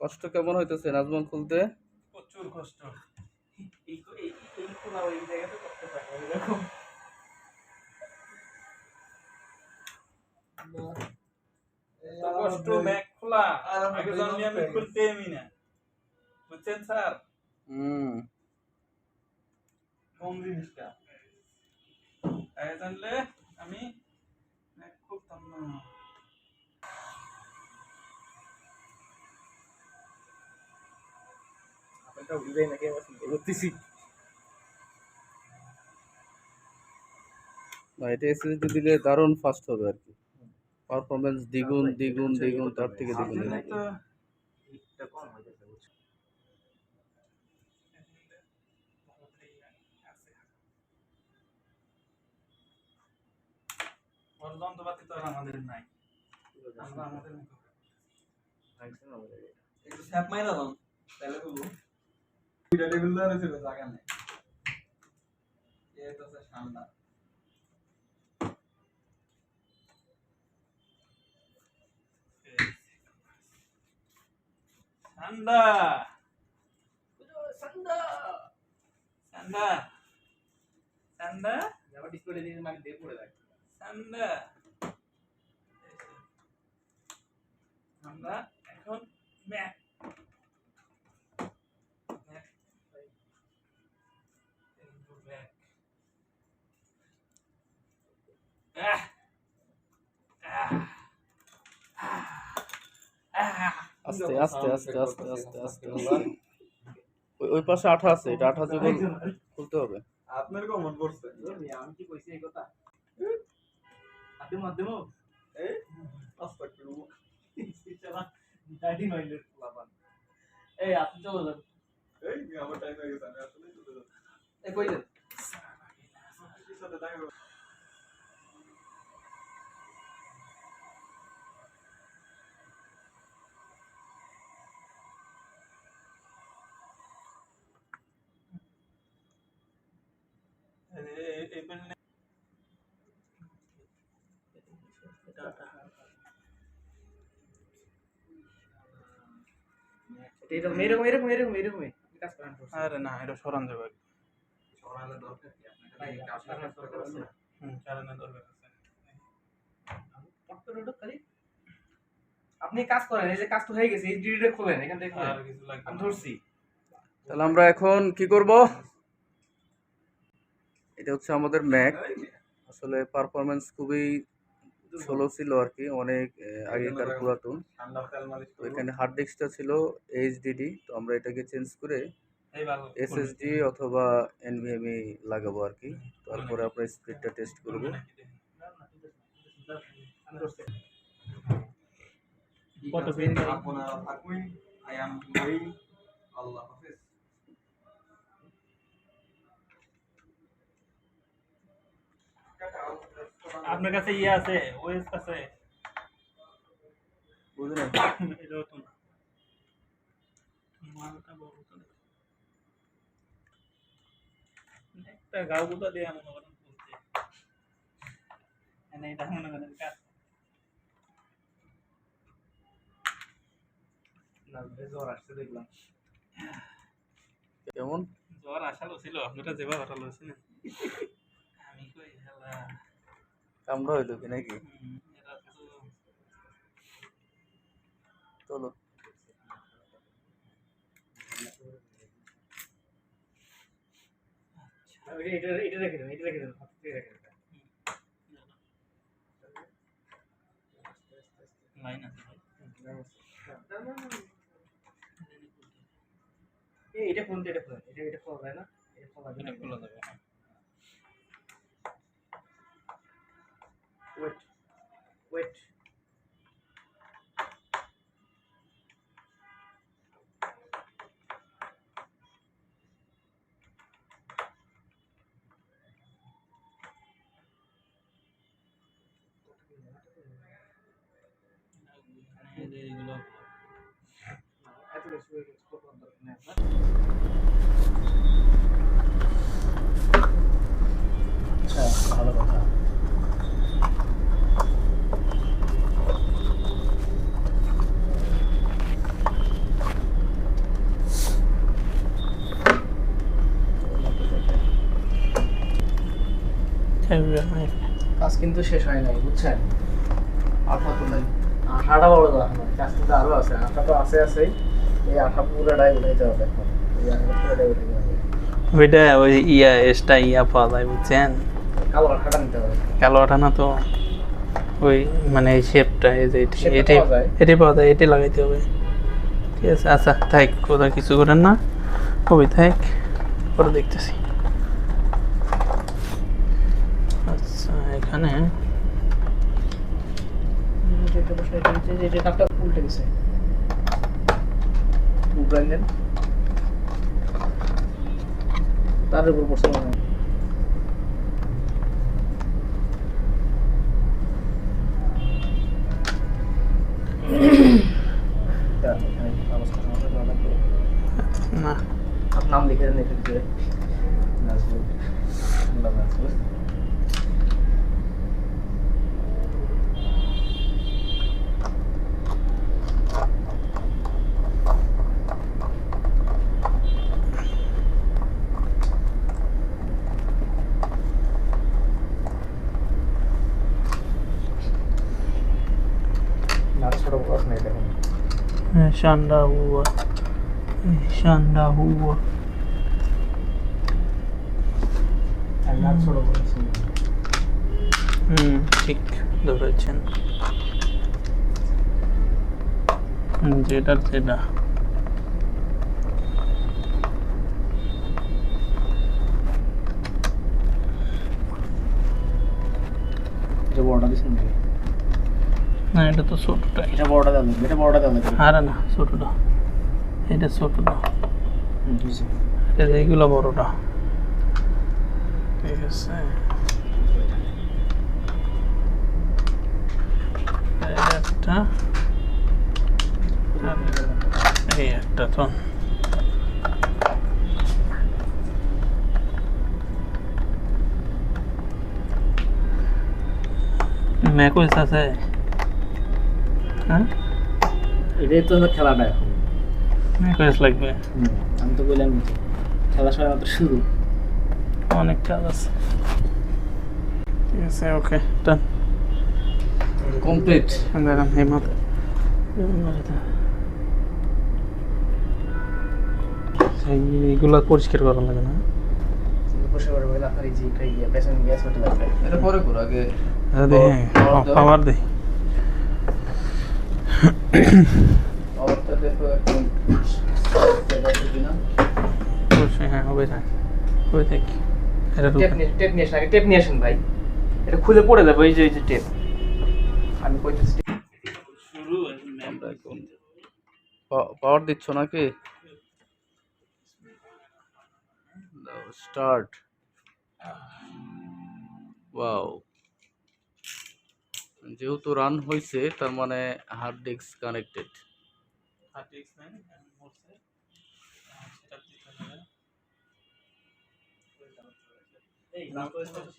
কষ্ট কেমন হইতেছে নাজমুল খুলতে? প্রচুর কষ্ট। এই খোলা ওই জায়গাতে করতে পারে এরকম কষ্ট ব্যাগ খোলা আগে জানলে আমি খুলতে এমনি না, বুঝছেন স্যার? কোন জিনিসটা আগে জানলে আমি ব্যাগ খুলতাম না। আপনারটা উঠে নাকি আমার চিন্তা করতেছি। না, এটা এসএসডি দিলে দারুণ ফাস্ট হবে আর কি, পারফরমেন্স দ্বিগুণ দ্বিগুণ দ্বিগুণ তার থেকে দ্বিগুণ হবে। যন্ত্রপাতি তো আর আমাদের নাই, আমরা আমাদের মতো একটু স্যাপ মাইরা দাও তাহলে তো দুইটা টেবিল ধরে ছিল জায়গা নেই। এই তো ঠান্ডা ঠান্ডা ঠান্ডা ঠান্ডা ঠান্ডা যাবার ডিসপ্লে দিয়ে মানে দিয়ে পড়ে যায় ঠান্ডা। আমরা এখন ম্যাক আস্তে আস্তে আস্তে আস্তে আস্তে আস্তে ওই পাশে আঠা আছে, এটা আঠা যখন খুলতে হবে। আপনার কমন পড়ছে আমি কি কইছি এই কথা আদম আদম এই আস্তাগফিরু ইনশাআল্লাহ দাড়ি মাইলের লাভান। এই আপনি চলে যান, এই আমার টাইম হয়ে গেছে, আমি আসলে চলে যাব। এই কই যান সাথে দেখা করব। এই পেন এটা এরকম এরকম এরকম এরকম কাজ করেন। আরে না, এটা সরান যাবে, সরানোর দরকার কি আপনার? এই কাজ করার দরকার আছে। সরানোর দরকার আছে। পট্টরটা খালি আপনি কাজ করেন, এই যে কাজ তো হয়ে গেছে, এই ডিডিটা খোলেন এখান থেকে, আর কিছু লাগবে আমি ধরছি। তাহলে আমরা এখন কি করব? এটা হচ্ছে আমাদের ম্যাক, আসলে পারফরমেন্স খুবই স্লো ছিল আর কি, অনেক আগেকার পুরাতন। তো এখানে হার্ড ডিস্কটা ছিল এইচডিডি, তো আমরা এটাকে চেঞ্জ করে এসএসডি অথবা এনভিএমই লাগাবো আর কি। তারপরে আমরা স্পিডটা টেস্ট করব। কত পেন আপনারা থাকুন, আই এম গোইং, আল্লাহ হাফেজ। আপনার কাছে ইয়ে আছে, ওএস আছে? বুঝলেন? এটাও তো না, মালটা বড় তো একটা গাও গুতা দিয়ে মনে করেন বলতে এনে এটা মনে করেন কাজ না। জ্বর আসছে দেখলাম। কেমন জ্বর আসালো ছিল আপনারা যেভাবে হঠাৎ হয়েছে না, আমি কই হেলা কামড়া হইলো কি নাকি? এরা তো চলো এটা এটা রেখে দেন, এটা রেখে দেন, হাত থেকে রেখে দেন। লাইন আছে ভাই, এটা খুলতে, এটা খুলতে, এটা খোলা যায় না, এটা খোলা যায় না, খোলা যাবে। ওয়েট ওয়েট এইগুলো এত বেশি হয়ে গেছে, কত দরকার নেই আপনার। আচ্ছা, ভালো কথা। কাজ কিন্তু শেষ হয় নাই বুঝছেন আঠা তো নাই আঠাটা বড় কথা নয় কাজ কিন্তু আরো আছে আঠা তো আছেই এই আঠা পুরোটাই উঠাইতে হবে এখন এই আঠা পুরোটাই উঠাইতে হবে ওইটা ওই ইয়া পাওয়া যায় বুঝছেন, কালো আঠাটা নিতে হবে কালো আঠা না তো, ওই মানে এই শেপটা এই যে Shape টা এটাই পাওয়া যায়? এটাই পাওয়া যায়, এটাই লাগাইতে হবে। ঠিক আছে, আচ্ছা থাক, কোথাও কিছু করেন না, কবি থাক, পরে দেখতেছি। আচ্ছা এখানে যেটা বসে যে কাপটা উল্টে গেছে উল্টাই দেন তার উপর পড়ছে মনে হয় না, আপনার নাম লিখে দেন এখানে যে নাজমুল মোল্লা নাজমুল নাচ ছোট বড় নেই দেখুন শান্ডা হুয়া, শান্ডা হুয়া। নাচ ছোট বড় ঠিক ধরেছেন, যেটা যেটা এটা বড়টা দিছেন নাকি না, এটা তো ছোটটাই। এটা বড়টা দেন এটা বড়টা দেন আরে না, ছোটটা, এটা ছোটটা, বুঝছি এটা এইগুলো বড়টা। ঠিক আছে, এই একটা, আর এই একটা তো ম্যাকুইস আছে। হ্যাঁ, এটাই তো হলো খেলাটা এখন ম্যাকুইস লাগবে, আমি তো বললাম খেলার সময় মাত্র শুরু অনেক কাজ আছে। ঠিক আছে, ওকে ডান, কমপ্লিট দাঁড়ান এই মাথা এইগুলো পরিষ্কার করা লাগে না? বসে করে বলে আপনার এই যে একটা ইয়ে পেছন গ্যাস হতে লাগবে এটা পরে করো আগে পাওয়ার দেই। অবস্থা দেখো এখন কিনা অবশ্যই, হ্যাঁ হবে, না হবে থাকি। এটা টেপ নিয়ে আসেন আগে টেপ নিয়ে আসেন ভাই এটা খুলে পড়ে যাবে এই যে টেপ আমি কইতেছি শুরু আমরা এখন পাওয়ার দিচ্ছ নাকি স্টার্ট ওয়াও যেহেতু রান হয়েছে তার মানে হার্ড ডিস্ক কানেক্টেড এই